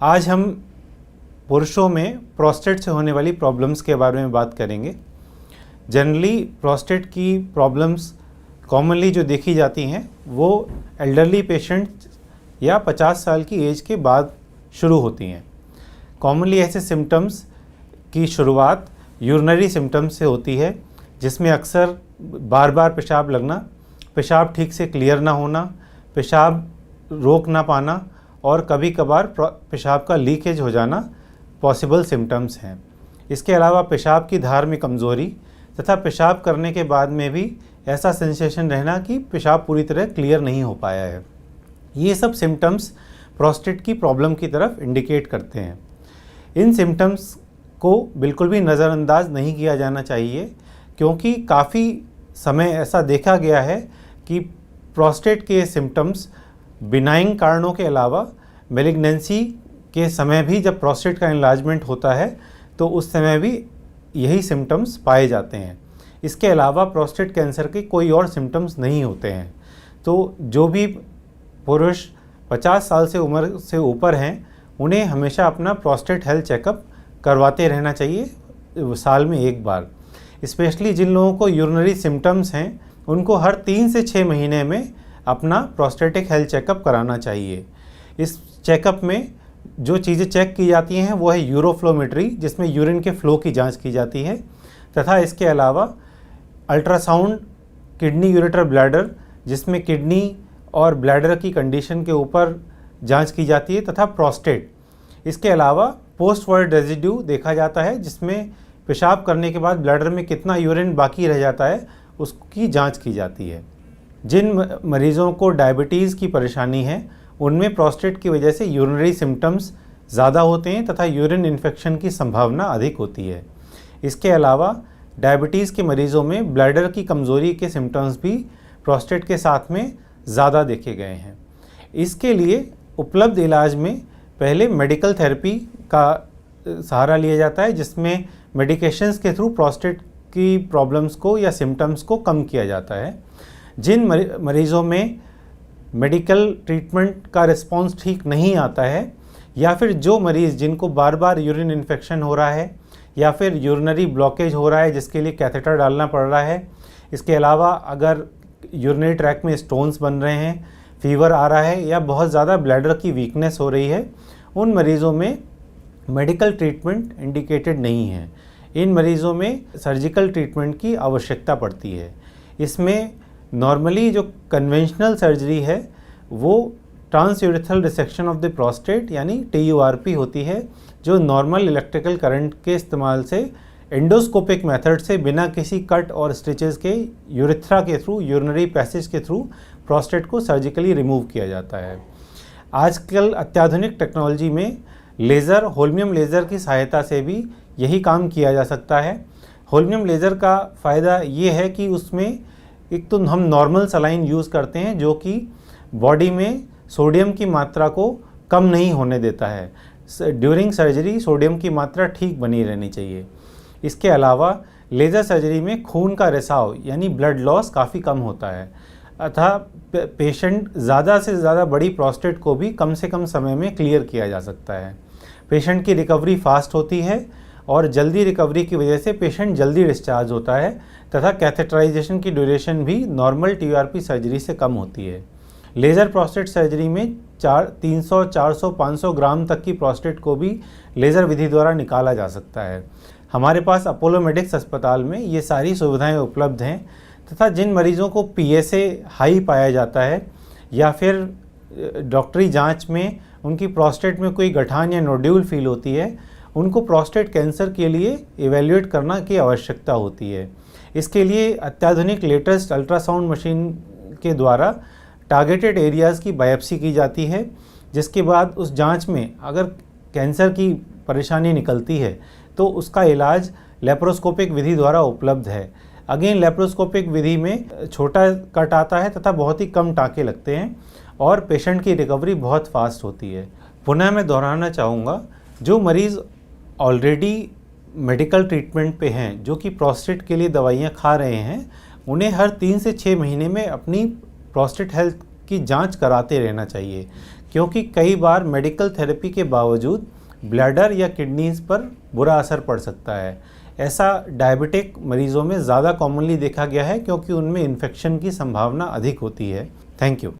आज हम पुरुषों में प्रोस्टेट से होने वाली प्रॉब्लम्स के बारे में बात करेंगे। जनरली प्रोस्टेट की प्रॉब्लम्स कॉमनली जो देखी जाती हैं वो एल्डरली पेशेंट या 50 साल की एज के बाद शुरू होती हैं। कॉमनली ऐसे सिम्टम्स की शुरुआत यूरिनरी सिम्टम्स से होती है, जिसमें अक्सर बार बार पेशाब लगना, पेशाब ठीक से क्लियर ना होना, पेशाब रोक ना पाना और कभी कभार पेशाब का लीकेज हो जाना पॉसिबल सिम्टम्स हैं। इसके अलावा पेशाब की धार में कमज़ोरी तथा पेशाब करने के बाद में भी ऐसा सेंसेशन रहना कि पेशाब पूरी तरह क्लियर नहीं हो पाया है। ये सब सिम्टम्स प्रोस्टेट की प्रॉब्लम की तरफ इंडिकेट करते हैं। इन सिम्टम्स को बिल्कुल भी नज़रअंदाज नहीं किया जाना चाहिए, क्योंकि काफ़ी समय ऐसा देखा गया है कि प्रोस्टेट के सिम्टम्स बिनाइन कारणों के अलावा मैलिग्नेंसी के समय भी जब प्रोस्टेट का एनलार्जमेंट होता है तो उस समय भी यही सिम्टम्स पाए जाते हैं। इसके अलावा प्रोस्टेट कैंसर के कोई और सिम्टम्स नहीं होते हैं। तो जो भी पुरुष 50 साल से उम्र से ऊपर हैं उन्हें हमेशा अपना प्रोस्टेट हेल्थ चेकअप करवाते रहना चाहिए साल में एक बार। स्पेशली जिन लोगों को यूरिनरी सिम्टम्स हैं उनको हर 3 से 6 महीने में अपना प्रोस्टेटिक हेल्थ चेकअप कराना चाहिए। इस चेकअप में जो चीज़ें चेक की जाती हैं वो है यूरोफ्लोमेट्री, जिसमें यूरिन के फ़्लो की जांच की जाती है, तथा इसके अलावा अल्ट्रासाउंड किडनी यूरेटर ब्लैडर, जिसमें किडनी और ब्लैडर की कंडीशन के ऊपर जांच की जाती है, तथा प्रोस्टेट। इसके अलावा पोस्ट वर्ड रेजिड्यू देखा जाता है, जिसमें पेशाब करने के बाद ब्लैडर में कितना यूरिन बाकी रह जाता है उसकी जांच की जाती है। जिन मरीज़ों को डायबिटीज़ की परेशानी है उनमें प्रोस्टेट की वजह से यूरिनरी सिम्टम्स ज़्यादा होते हैं तथा यूरिन इन्फेक्शन की संभावना अधिक होती है। इसके अलावा डायबिटीज़ के मरीज़ों में ब्लैडर की कमज़ोरी के सिम्टम्स भी प्रोस्टेट के साथ में ज़्यादा देखे गए हैं। इसके लिए उपलब्ध इलाज में पहले मेडिकल थेरेपी का सहारा लिया जाता है, जिसमें मेडिकेशंस के थ्रू प्रोस्टेट की प्रॉब्लम्स को या सिम्टम्स को कम किया जाता है। जिन मरीज़ों में मेडिकल ट्रीटमेंट का रिस्पॉन्स ठीक नहीं आता है, या फिर जो मरीज़ जिनको बार बार यूरिन इन्फेक्शन हो रहा है या फिर यूरिनरी ब्लॉकेज हो रहा है जिसके लिए कैथेटर डालना पड़ रहा है, इसके अलावा अगर यूरिनरी ट्रैक में स्टोन्स बन रहे हैं, फीवर आ रहा है या बहुत ज़्यादा ब्लैडर की वीकनेस हो रही है, उन मरीज़ों में मेडिकल ट्रीटमेंट इंडिकेटेड नहीं है। इन मरीज़ों में सर्जिकल ट्रीटमेंट की आवश्यकता पड़ती है। इसमें नॉर्मली जो कन्वेंशनल सर्जरी है वो transurethral dissection of the prostate यानी TURP होती है, जो नॉर्मल इलेक्ट्रिकल करंट के इस्तेमाल से एंडोस्कोपिक मेथड से बिना किसी कट और स्टिचेस के यूरेथ्रा के थ्रू, यूरिनरी पैसेज के थ्रू प्रोस्टेट को सर्जिकली रिमूव किया जाता है। आजकल अत्याधुनिक टेक्नोलॉजी में लेज़र, होल्मियम लेज़र की सहायता से भी यही काम किया जा सकता है। होल्मियम लेज़र का फ़ायदा ये है कि उसमें एक तो हम नॉर्मल सलाइन यूज़ करते हैं जो कि बॉडी में सोडियम की मात्रा को कम नहीं होने देता है। ड्यूरिंग सर्जरी सोडियम की मात्रा ठीक बनी रहनी चाहिए। इसके अलावा लेज़र सर्जरी में खून का रिसाव यानी ब्लड लॉस काफ़ी कम होता है, अतः पेशेंट ज़्यादा से ज़्यादा बड़ी प्रोस्टेट को भी कम से कम समय में क्लियर किया जा सकता है। पेशेंट की रिकवरी फास्ट होती है और जल्दी रिकवरी की वजह से पेशेंट जल्दी डिस्चार्ज होता है, तथा कैथेटराइजेशन की ड्यूरेशन भी नॉर्मल TURP सर्जरी से कम होती है। लेज़र प्रोस्टेट सर्जरी में 300, 400, 500 ग्राम तक की प्रोस्टेट को भी लेज़र विधि द्वारा निकाला जा सकता है। हमारे पास अपोलो मेडिक्स अस्पताल में ये सारी सुविधाएं उपलब्ध हैं, तथा जिन मरीज़ों को PSA हाई पाया जाता है या फिर डॉक्टरी जांच में उनकी प्रोस्टेट में कोई गठान या नोड्यूल फील होती है, उनको प्रोस्टेट कैंसर के लिए इवेल्युएट करना की आवश्यकता होती है। इसके लिए अत्याधुनिक लेटेस्ट अल्ट्रासाउंड मशीन के द्वारा टारगेटेड एरियाज़ की बायोप्सी की जाती है, जिसके बाद उस जांच में अगर कैंसर की परेशानी निकलती है तो उसका इलाज लेप्रोस्कोपिक विधि द्वारा उपलब्ध है। अगेन लेप्रोस्कोपिक विधि में छोटा कट आता है तथा बहुत ही कम टाँके लगते हैं और पेशेंट की रिकवरी बहुत फास्ट होती है। पुनः मैं दोहराना चाहूँगा, जो मरीज़ ऑलरेडी मेडिकल ट्रीटमेंट पे हैं, जो कि प्रोस्टेट के लिए दवाइयाँ खा रहे हैं, उन्हें हर 3 से 6 महीने में अपनी प्रोस्टेट हेल्थ की जांच कराते रहना चाहिए, क्योंकि कई बार मेडिकल थेरेपी के बावजूद ब्लैडर या किडनीज पर बुरा असर पड़ सकता है। ऐसा डायबिटिक मरीजों में ज़्यादा कॉमनली देखा गया है क्योंकि उनमें इन्फेक्शन की संभावना अधिक होती है। Thank you.